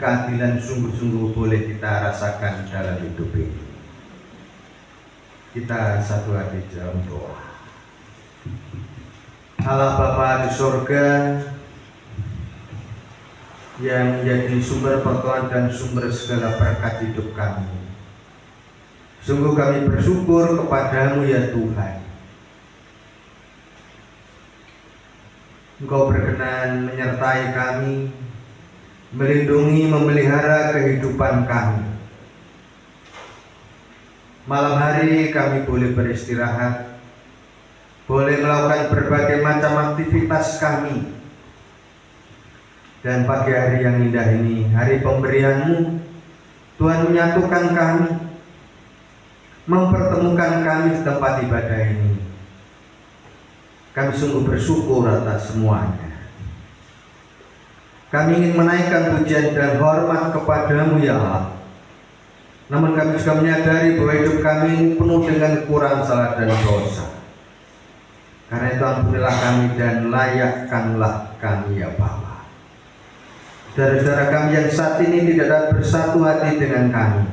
keadilan sungguh-sungguh boleh kita rasakan dalam hidup ini. Kita satu hati dalam doa. Allah Bapa di surga yang menjadi sumber pertolongan dan sumber segala berkat hidup kami, sungguh kami bersyukur kepadamu ya Tuhan. Engkau berkenan menyertai kami, melindungi, memelihara kehidupan kami. Malam hari kami boleh beristirahat, boleh melakukan berbagai macam aktivitas kami. Dan pagi hari yang indah ini, hari pemberian-Mu, Tuhan menyatukan kami, mempertemukan kami di tempat ibadah ini. Kami sungguh bersyukur atas semuanya. Kami ingin menaikkan pujian dan hormat kepadamu ya Allah. Namun kami juga menyadari bahwa hidup kami penuh dengan kurang salah dan dosa. Karena itu ampunilah kami dan layakkanlah kami ya Bapa. Saudara-saudara kami yang saat ini tidak dapat bersatu hati dengan kami,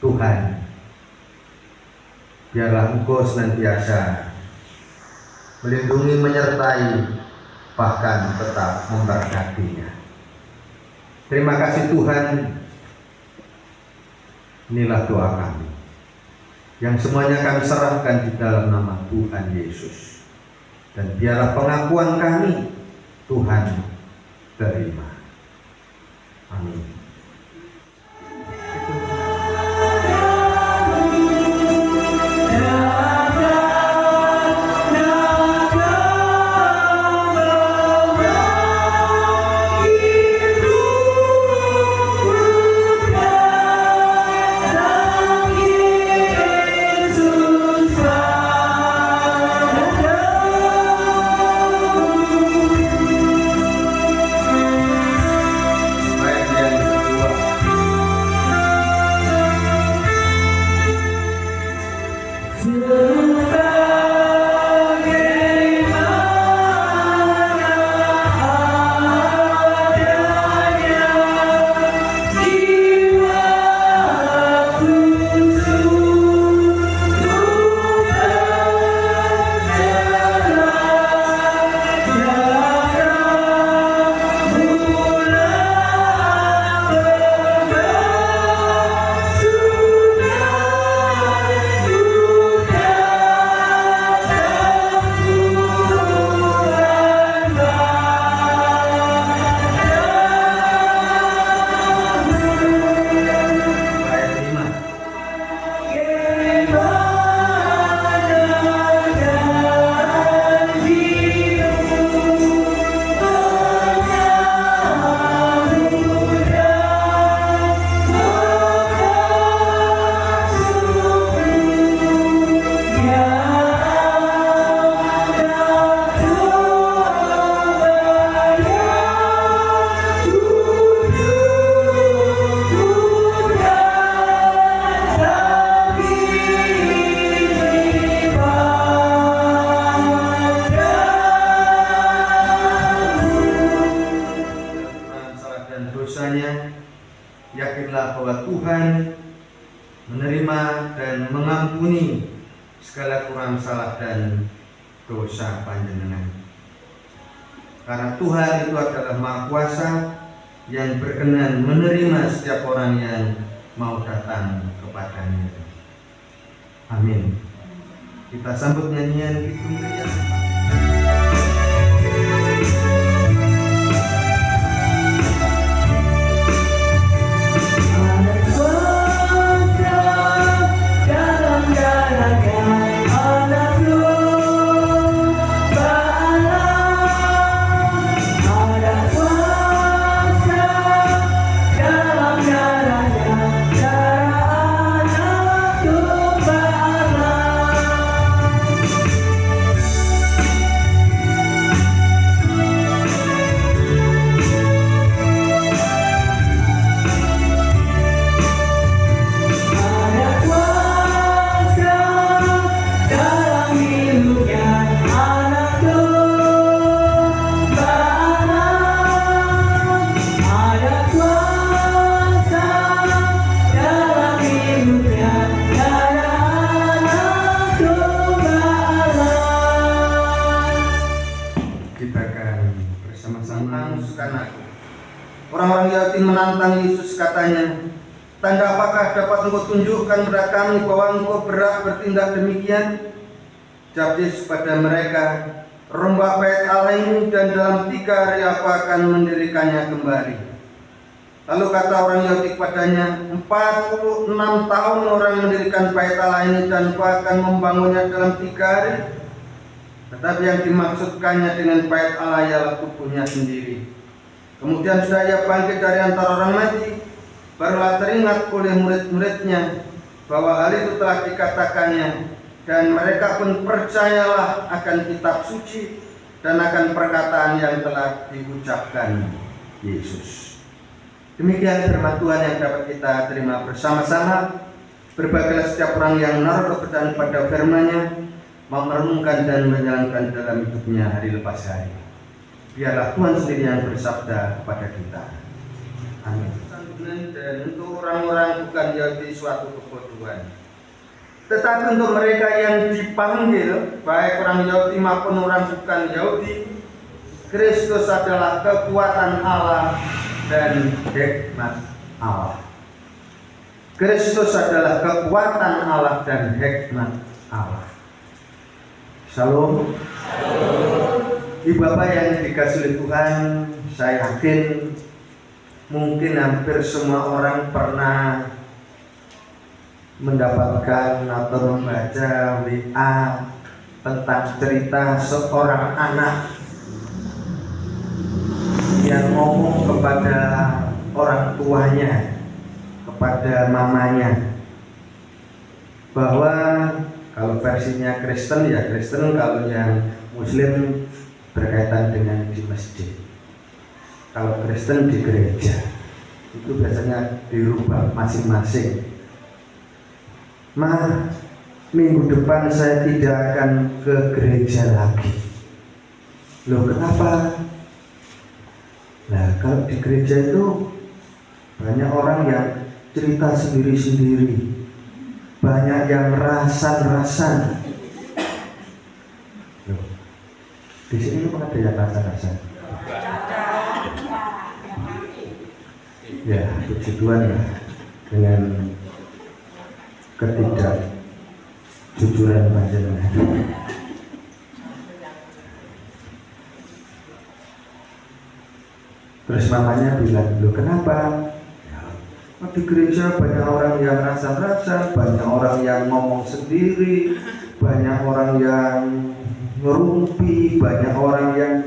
Tuhan, biarlah Engkau senantiasa melindungi, menyertai, bahkan tetap memberkatinya. Terima kasih Tuhan. Inilah doa kami yang semuanya kami serahkan di dalam nama Tuhan Yesus. Dan biarlah pengakuan kami Tuhan terima. Amin. Yakinlah bahwa Tuhan menerima dan mengampuni segala kurang salah dan dosa panjenengan. Karena Tuhan itu adalah Maha Kuasa yang berkenan menerima setiap orang yang mau datang kepadanya. Amin. Kita sambut nyanyian itu ya. kita akan bersama-sama mengusulkan aku. Orang-orang Yahudi menantang Yesus, katanya, tanda apakah dapat engkau tunjukkan kepada kami bahwa engkau berhak bertindak demikian? Jawab Yesus pada mereka, rombak bait Allah ini dan dalam 3 hari aku akan mendirikannya kembali. Lalu kata orang Yahudi kepadanya, 46 tahun orang mendirikan bait Allah ini dan engkau akan membangunnya dalam 3 hari? Tetapi yang dimaksudkannya dengan bait Allah ialah tubuhnya sendiri. Kemudian sudah ia bangkit dari antara orang mati, barulah teringat oleh murid-muridnya bahwa hal itu telah dikatakannya, dan mereka pun percayalah akan kitab suci dan akan perkataan yang telah diucapkan Yesus. Demikian firman Tuhan yang dapat kita terima bersama-sama. Berbahagialah setiap orang yang menaruh kepercayaan pada firman-Nya, mau merenungkan dan menjalankan dalam hidupnya hari lepas hari. Biarlah Tuhan sendiri yang bersabda kepada kita. Amin. Dan untuk orang-orang bukan Yahudi suatu kebodohan. Tetapi untuk mereka yang dipanggil, baik orang Yahudi maupun orang bukan Yahudi, Kristus adalah kekuatan Allah dan hikmat Allah. Kristus adalah kekuatan Allah dan hikmat Allah. Shalom. Ibu Bapak yang dikasihi oleh Tuhan, saya yakin mungkin hampir semua orang pernah mendapatkan atau membaca WA tentang cerita seorang anak yang ngomong kepada orang tuanya, kepada mamanya, bahwa kalau versinya Kristen ya Kristen, kalau yang Muslim berkaitan dengan di masjid. Kalau Kristen di gereja, itu biasanya dirubah masing-masing. Minggu depan saya tidak akan ke gereja lagi. Loh, kenapa? Nah, kalau di gereja itu banyak orang yang cerita sendiri-sendiri, banyak yang rasan-rasan. Loh, di sini memang ada yang rasan-rasan. Ya, puji Tuhan ya, dengan ketidakjujuran panjenengan. Terus mamanya bilang, loh kenapa? Di gereja banyak orang yang rasa-rasa, banyak orang yang ngomong sendiri, banyak orang yang ngerumpi, banyak orang yang...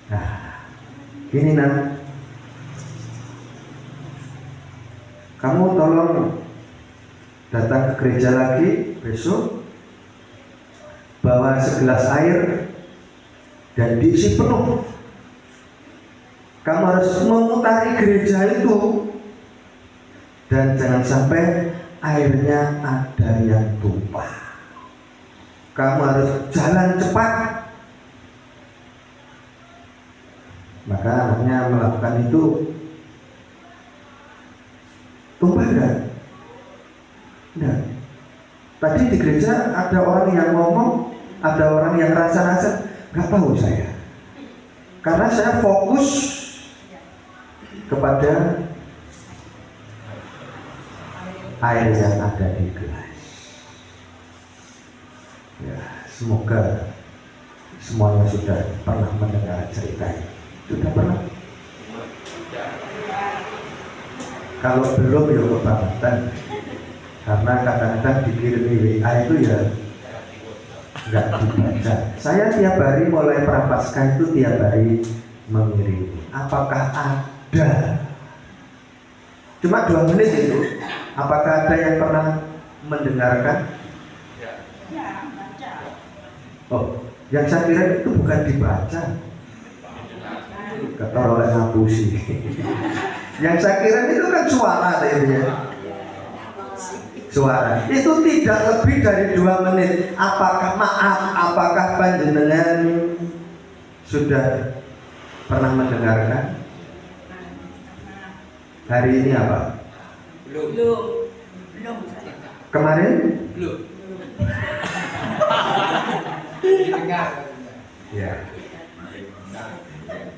Nah, gini nak, kamu tolong datang ke gereja lagi besok, bawa segelas air dan diisi penuh. Kamu harus memutari gereja itu, dan jangan sampai airnya ada yang tumpah. Kamu harus jalan cepat. Maka anaknya melakukan itu. Tumpah enggak? Enggak. Tadi di gereja ada orang yang ngomong, ada orang yang rasa-rasa, nggak tahu saya. Karena saya fokus kepada air yang ada di gelas. Ya, semoga semuanya sudah pernah mendengar cerita ini. Sudah pernah? Kalau belum ya kebangetan. Karena kadang-kadang dikirimi WA itu ya nggak dibaca. Saya tiap hari mulai Prapaskah itu tiap hari mengirim. Apakah ada? Cuma 2 menit itu. Apakah ada yang pernah mendengarkan? Ya, baca. Oh, yang saya kira itu bukan dibaca. Kata oleh ngapusi. Yang saya kira itu kan suara ya. Suara itu tidak lebih dari 2 menit. Apakah panjenengan sudah pernah mendengarkan? Hari ini apa? Belum. Kemarin? Belum. Ya.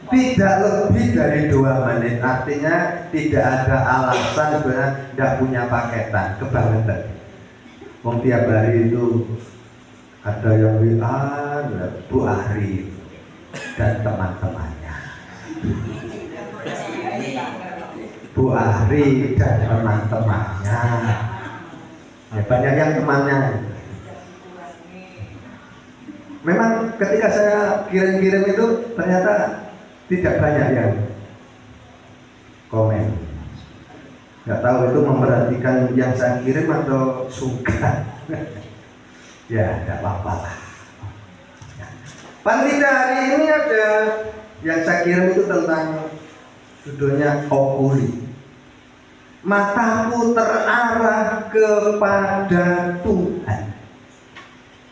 Tidak lebih dari 2 menit, artinya tidak ada alasan sebenarnya tidak punya paketan, kebangetan. Wong tiap hari itu ada yang WA Bu Ahri dan teman-temannya. Bu Ahri dan teman-temannya. Ya, banyak yang temannya. Memang ketika saya kirim-kirim itu ternyata tidak banyak yang komen. Nggak tahu itu memperhatikan yang saya kirim atau suka. Ya, nggak apa-apa lah. Paling tidak hari ini ada yang saya kirim itu tentang judulnya Okuli. Mataku terarah kepada Tuhan.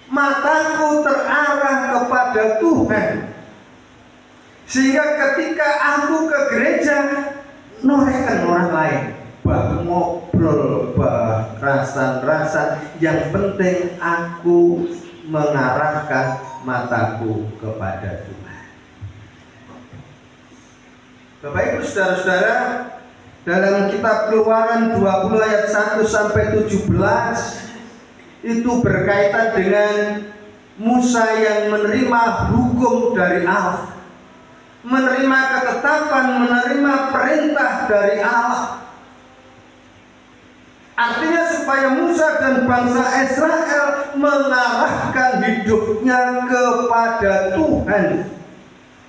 Mataku terarah kepada Tuhan. Sehingga ketika aku ke gereja, norekan orang lain, bah ngobrol, bah rasan-rasan, yang penting aku mengarahkan mataku kepada Tuhan. Bapak Ibu saudara-saudara, dalam kitab Keluaran 20 ayat 1 sampai 17 itu berkaitan dengan Musa yang menerima hukum dari Allah, menerima ketetapan, menerima perintah dari Allah. Artinya supaya Musa dan bangsa Israel mengarahkan hidupnya kepada Tuhan,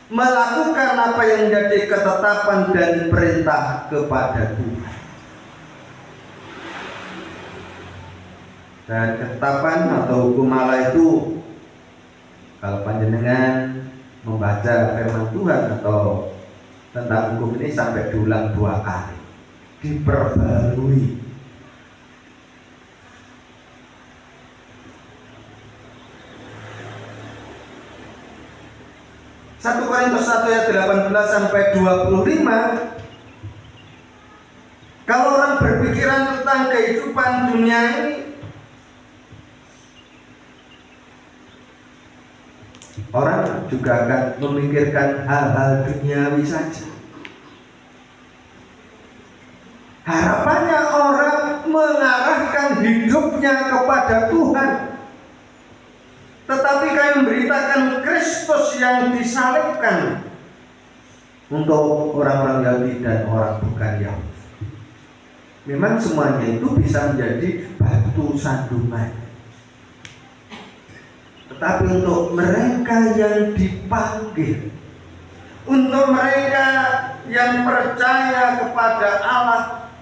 melakukan apa yang menjadi ketetapan dan perintah kepada Tuhan. Dan ketetapan atau hukum Allah itu, kalau panjenengan membaca firman Tuhan atau tentang hukum ini sampai diulang 2 kali, diperbarui. Satu Korintus 1 ayat 18 sampai 25. Kalau orang berpikiran tentang kehidupan dunia ini, orang juga akan memikirkan hal-hal duniawi saja. Harapannya orang mengarahkan hidupnya kepada Tuhan. Tetapi kami memberitakan Kristus yang disalibkan untuk orang-orang Yahudi dan orang bukan Yahudi. Memang semuanya itu bisa menjadi batu sandungan. Tetapi untuk mereka yang dipanggil, untuk mereka yang percaya kepada Allah,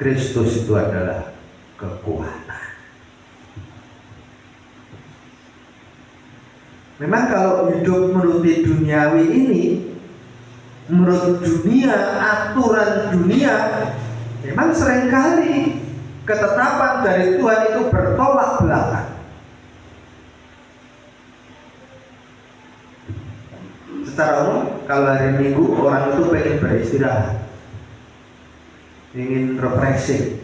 Kristus itu adalah kekuatan. Memang kalau hidup menurut duniawi ini, menurut dunia, aturan dunia, memang seringkali ketetapan dari Tuhan itu bertolak belakang. Secara umum, kalau hari Minggu orang itu pengen beristirahat, ingin refreshing.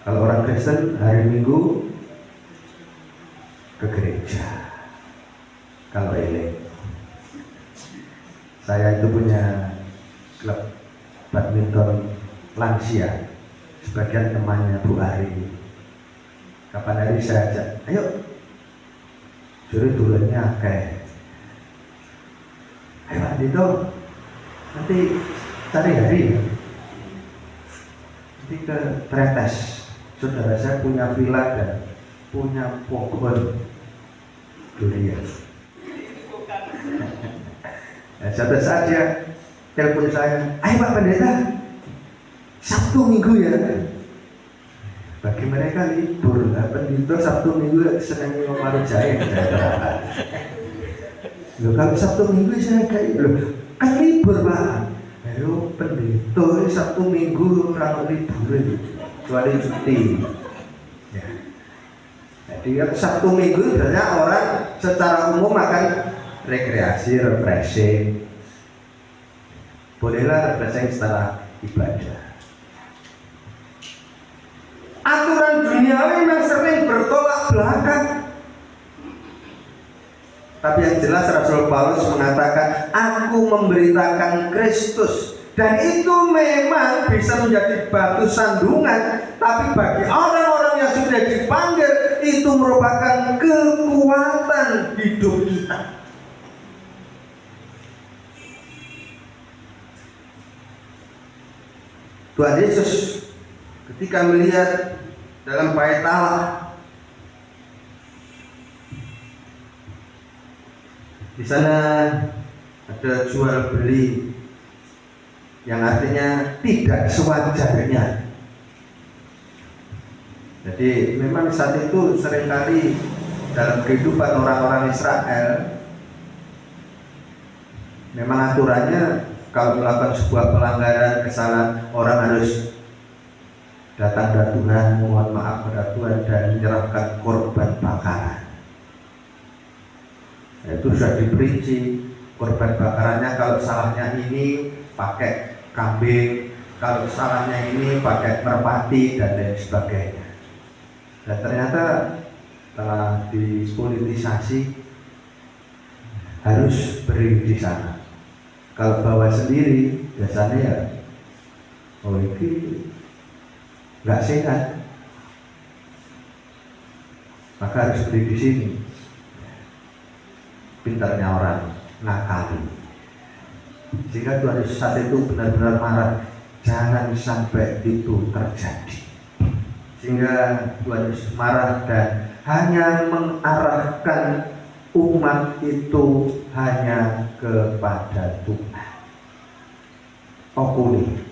Kalau orang Kristen hari Minggu ke gereja. Kalau ini, saya itu punya klub badminton lansia, sebagian temannya Bu Ari. Kapan hari saya ajak, ayo, suruh dulunya kayak, ayo Andito, nanti cari hari, nanti ke Tretes. Saudara saya punya villa dan punya pohon durian. Nah, suatu saat dia telepon saya, ayo Pak Pendeta, Sabtu Minggu ya. Bagi mereka libur, pendeta Sabtu Minggu senang ngomong jahe. Loh, kalau Sabtu Minggu saya kayak, loh kan libur Pak. Ayo pendeta Sabtu Minggu orang libur, kecuali cuti. Ya. Jadi Sabtu Minggu sebenarnya orang secara umum akan rekreasi, refreshing. Bolehlah refreshing setelah ibadah. Aturan duniawi memang sering bertolak belakang. Tapi yang jelas Rasul Paulus mengatakan, aku memberitakan Kristus. Dan itu memang bisa menjadi batu sandungan. Tapi bagi orang-orang yang sudah dipanggil, itu merupakan kekuatan hidup kita. Tuhan Yesus ketika melihat dalam bait Allah, di sana ada jual beli yang artinya tidak sewajarnya. Jadi memang saat itu seringkali dalam kehidupan orang-orang Israel, memang aturannya kalau melakukan sebuah pelanggaran, kesalahan, orang harus datang kepada Tuhan, mohon maaf kepada Tuhan, dan menyerahkan korban bakaran. Itu sudah diperinci korban bakarannya. Kalau salahnya ini pakai kambing, kalau salahnya ini pakai merpati, dan lain sebagainya. Dan ternyata telah dipolitisasi, harus beri di sana. Kalau bawa sendiri biasanya ya, oh ini nggak sehat, maka harus beri di sini. Pintarnya orang ngakali, sehingga Tuhan Yesus saat itu benar-benar marah, jangan sampai itu terjadi. Sehingga Tuhan Yesus marah dan hanya mengarahkan umat itu hanya kepada Tuhan. Okuli,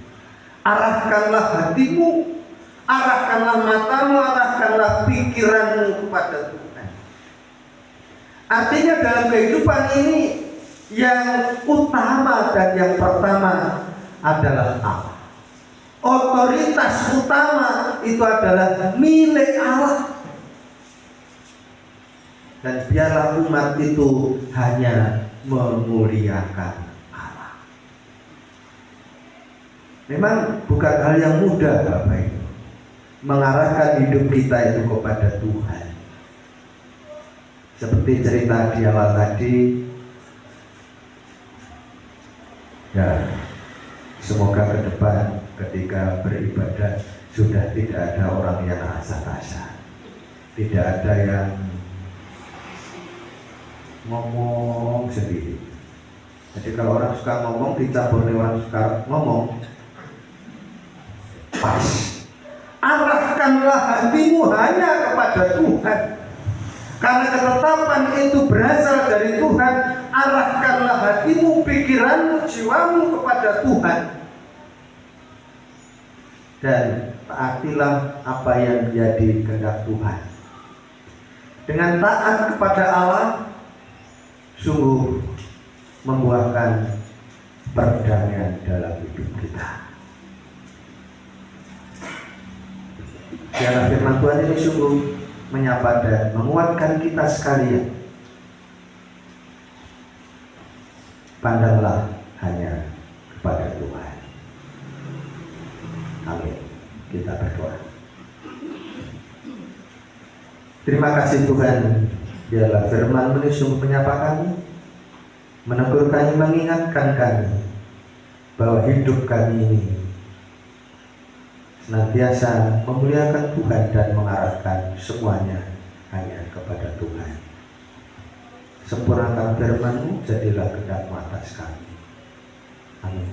arahkanlah hatimu, arahkanlah matamu, arahkanlah pikiranmu kepada Tuhan. Artinya dalam kehidupan ini yang utama dan yang pertama adalah Allah. Otoritas utama itu adalah milik Allah. Dan biarlah umat itu hanya memuliakan Allah. Memang bukan hal yang mudah Bapak Ibu, mengarahkan hidup kita itu kepada Tuhan. Seperti cerita di awal tadi, ya semoga ke depan ketika beribadah sudah tidak ada orang yang asal-asal, tidak ada yang ngomong sendiri. Jadi kalau orang suka ngomong dicampur dengan orang suka ngomong, pas. Arahkanlah hatimu hanya kepada Tuhan, karena ketetapan itu berasal dari Tuhan. Arahkanlah hatimu, pikiranmu, jiwamu kepada Tuhan, dan taatilah apa yang menjadi kehendak Tuhan. Dengan taat kepada Allah sungguh membuahkan perdamaian dalam hidup kita. Biarlah firman Tuhan ini sungguh menyapa dan menguatkan kita sekalian. Pandanglah hanya kepada Tuhan. Amin. Kita berdoa. Terima kasih Tuhan. Biarlah firman ini sungguh menyapa kami, menegur kami, mengingatkan kami bahwa hidup kami ini senantiasa memuliakan Tuhan dan mengarahkan semuanya hanya kepada Tuhan. Sempurnakan firman-Mu, jadilah kehendak-Mu atas kami. Amin.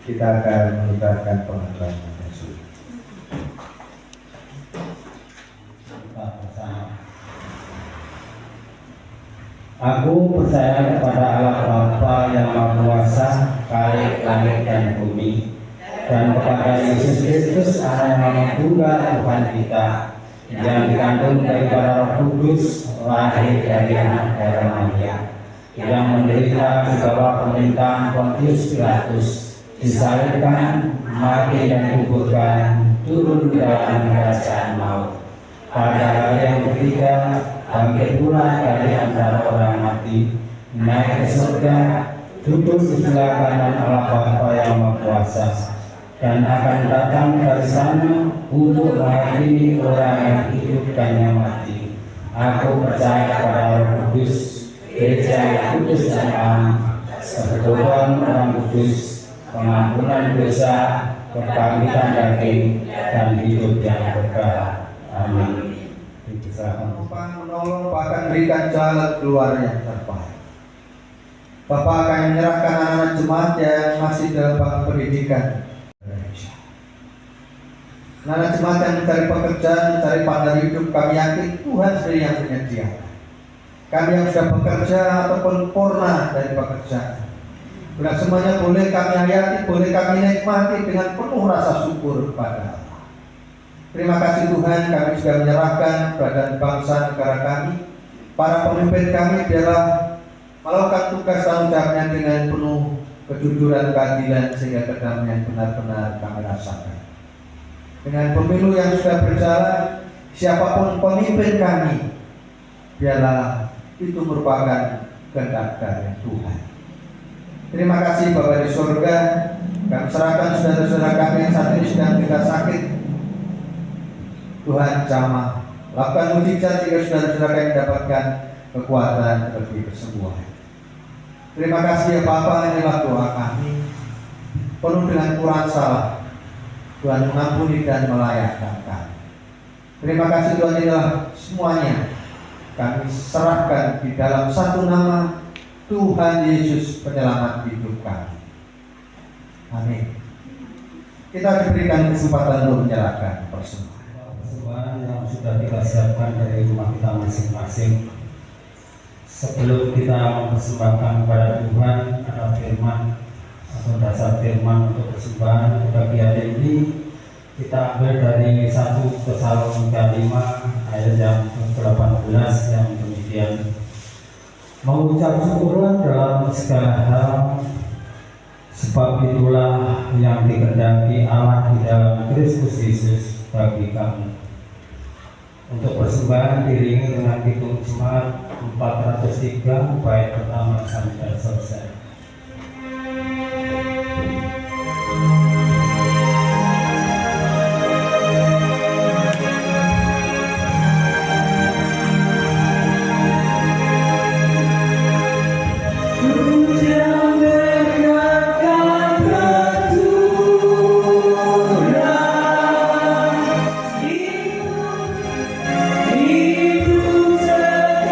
Kita akan mengucapkan pengakuan Yesus. Kita bersama. Aku percaya kepada Allah Bapa yang Maha Kuasa, Khalik langit dan bumi, dan kepada Yesus Kristus, Anak yang Tunggal Tuhan kita, yang dikandung daripada Roh Kudus, lahir dari anak darah Maria, yang menderita di bawah pemerintahan Pontius Pilatus, disalibkan, mati dan dikuburkan, turun ke dalam kerajaan maut. Pada hari yang ketiga, bangkit pula dari antara orang mati, naik ke surga, duduk di sebelah kanan Allah Bapa yang Maha Kuasa, dan akan datang dari sana untuk menghakimi orang yang hidup dan yang mati. Aku percaya kepada Roh Kudus, Gereja yang kudus dan am, persekutuan orang kudus, pengampunan dosa, kebangkitan daging, dan hidup yang kekal. Amin. Dipersilakan. Menolong bahkan berikan jalan keluar yang terbaik. Bapak akan menyerahkan anak-anak jemaat yang masih dalam pendidikan. Anak jemaat yang mencari pekerjaan, mencari partner hidup, kami yakin Tuhan sendiri yang menyediakan. Kami yang sudah bekerja ataupun purna dari pekerjaan, benar semuanya boleh kami hayati, boleh kami nikmati dengan penuh rasa syukur kepada Allah. Terima kasih Tuhan, kami sudah menyerahkan badan bangsa negara kami, para pemimpin kami biarlah melakukan tugas tanggung jawabnya dengan penuh kejujuran, keadilan, sehingga kedamaian benar-benar kami rasakan. Dengan pemilu yang sudah berjalan, siapapun pemimpin kami, biarlah itu merupakan kehendak dari Tuhan. Terima kasih Bapa di surga, kami serahkan saudara-saudara kami yang saat ini sedang tidak sakit. Tuhan jamah, lakukan mujizat sehingga saudara-saudara kami mendapatkan kekuatan lebih kesembuhan. Terima kasih ya Bapa, inilah doa kami penuh dengan kurang salah. Tuhan mengampuni dan melayakkan kami. Terima kasih Tuhan, inilah semuanya kami serahkan di dalam satu nama Tuhan Yesus penyelamat hidup kami. Amin. Kita diberikan kesempatan untuk menyerahkan persembahan Yang sudah kita siapkan dari rumah kita masing-masing. Sebelum kita mempersembahkan kepada Tuhan, ada firman atau dasar firman untuk persembahan bagi hari ini kita ambil dari 1 Tesalonika 5 ayat yang ke-18 yang demikian: mengucap syukurlah dalam segala hal, sebab itulah yang dikehendaki Allah di dalam Kristus Yesus bagi kamu. Untuk persembahan diiringi dengan hitung jemaat 403 bait pertama sampai selesai. Hidup segala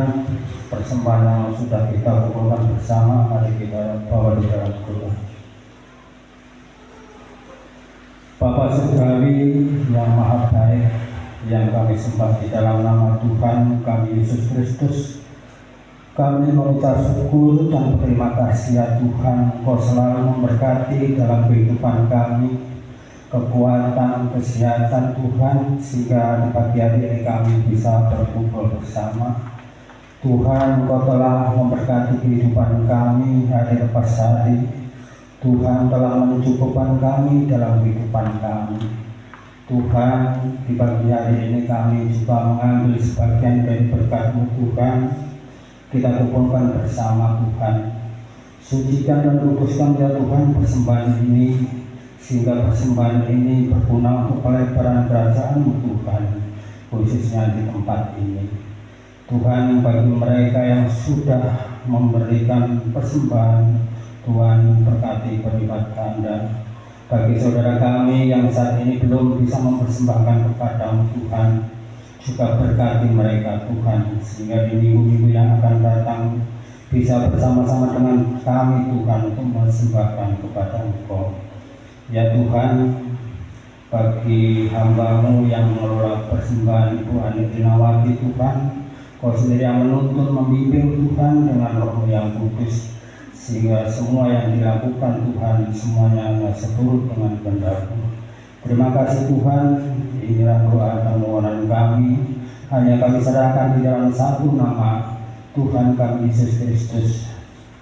Tuhan, persembahan yang sudah kita kumpulkan bersama, mari kita bawa di dalam doa. Bapa Surgawi yang maha baik, yang kami sembah di dalam nama Tuhan kami Yesus Kristus, kami mengucap syukur dan berterima kasih ya Tuhan, Engkau selalu memberkati dalam kehidupan kami, kekuatan, kesehatan Tuhan, sehingga di pagi hari ini kami bisa berkumpul bersama. Tuhan, Engkau telah memberkati kehidupan kami hari lepas hari. Tuhan telah mencukupkan kami dalam kehidupan kami. Tuhan, di pagi hari ini kami juga mengambil sebagian dari berkat-Mu Tuhan. Kita kumpulkan bersama Tuhan. Sucikan dan kuduskan ya Tuhan persembahan ini, sehingga persembahan ini berguna untuk pelebaran kerajaan-Mu Tuhan, khususnya di tempat ini. Tuhan, bagi mereka yang sudah memberikan persembahan, Tuhan berkati berlipat ganda. Bagi saudara kami yang saat ini belum bisa mempersembahkan kepada-Mu Tuhan, juga berkati mereka Tuhan, sehingga di minggu-minggu yang akan datang bisa bersama-sama dengan kami Tuhan untuk mempersembahkan kepada Engkau. Ya Tuhan, bagi hamba-Mu yang mengelola persembahan Ibu Ani Trinawati Tuhan, Kau sendiri yang menuntun, membimbing Tuhan dengan Roh yang kudus, sehingga semua yang dilakukan Tuhan semuanya seturut dengan kehendak-Mu. Terima kasih Tuhan, inilah doa dan permohonan kami, hanya kami serahkan di dalam satu nama, Tuhan kami Yesus Kristus,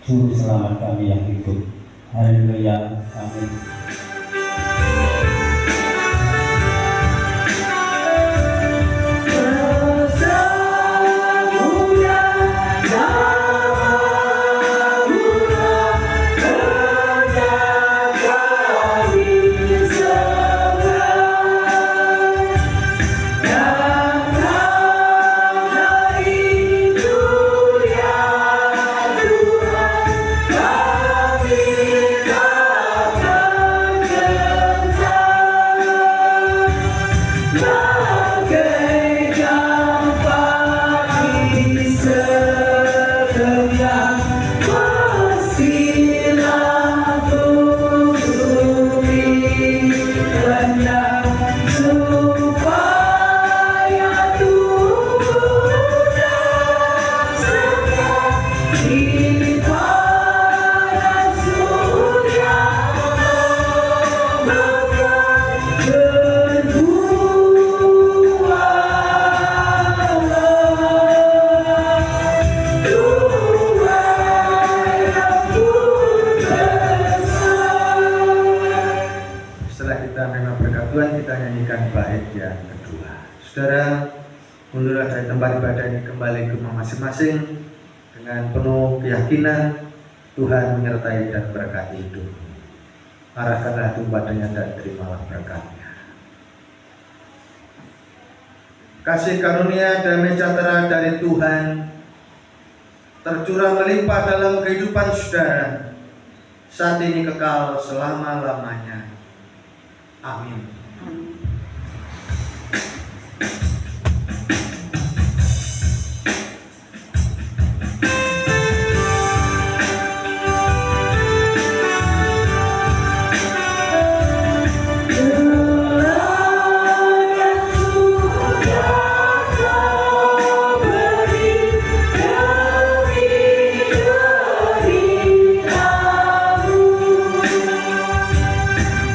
Juru Selamat kami yang hidup. Haleluya, amin. Saudara, mundurlah dari tempat ibadah ini kembali ke rumah masing-masing dengan penuh keyakinan Tuhan menyertai dan berkati hidup. Arahkanlah hati padanya dan terimalah berkatnya. Kasih karunia damai sejahtera dari Tuhan tercurah melimpah dalam kehidupan saudara saat ini kekal selama-lamanya. Amin.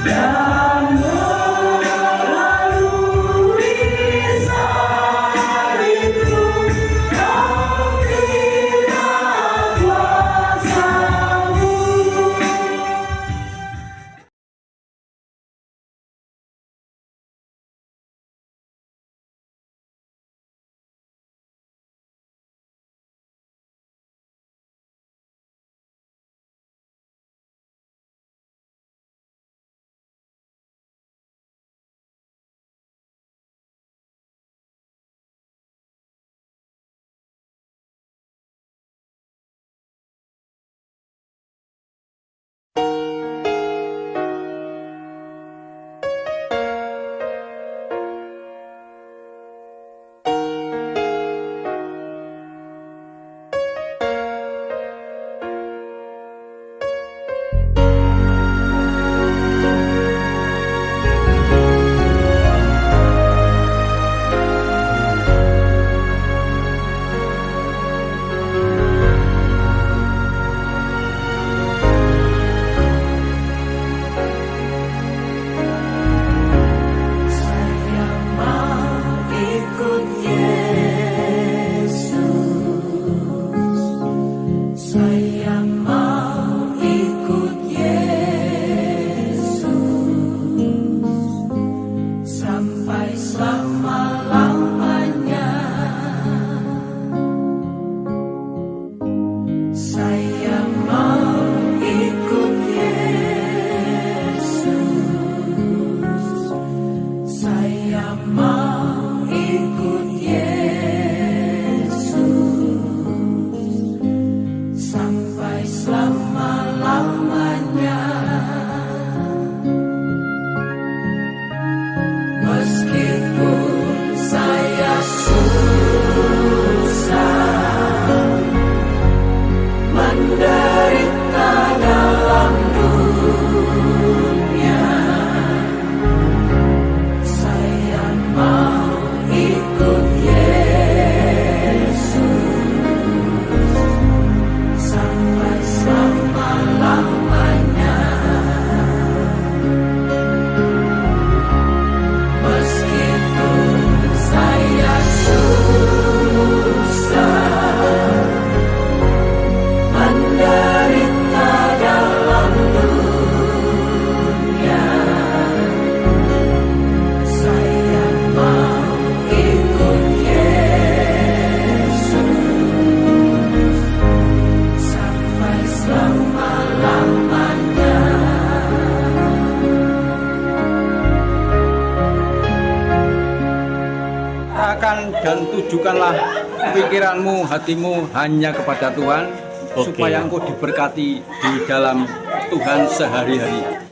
Dan melalui Saya mau ikut Yesus. Saya mau ikut Yesus sampai selama-lamanya. Meskipun saya susah menderita dalam dunia, saya mau ikut Yesus sampai selama-lamanya. Meskipun saya susah menderita dalam dunia, saya mau ikut Yesus sampai selama-lamanya. Arahkan dan tujukanlah pikiranmu, hatimu hanya kepada Tuhan, supaya engkau diberkati di dalam Tuhan sehari-hari.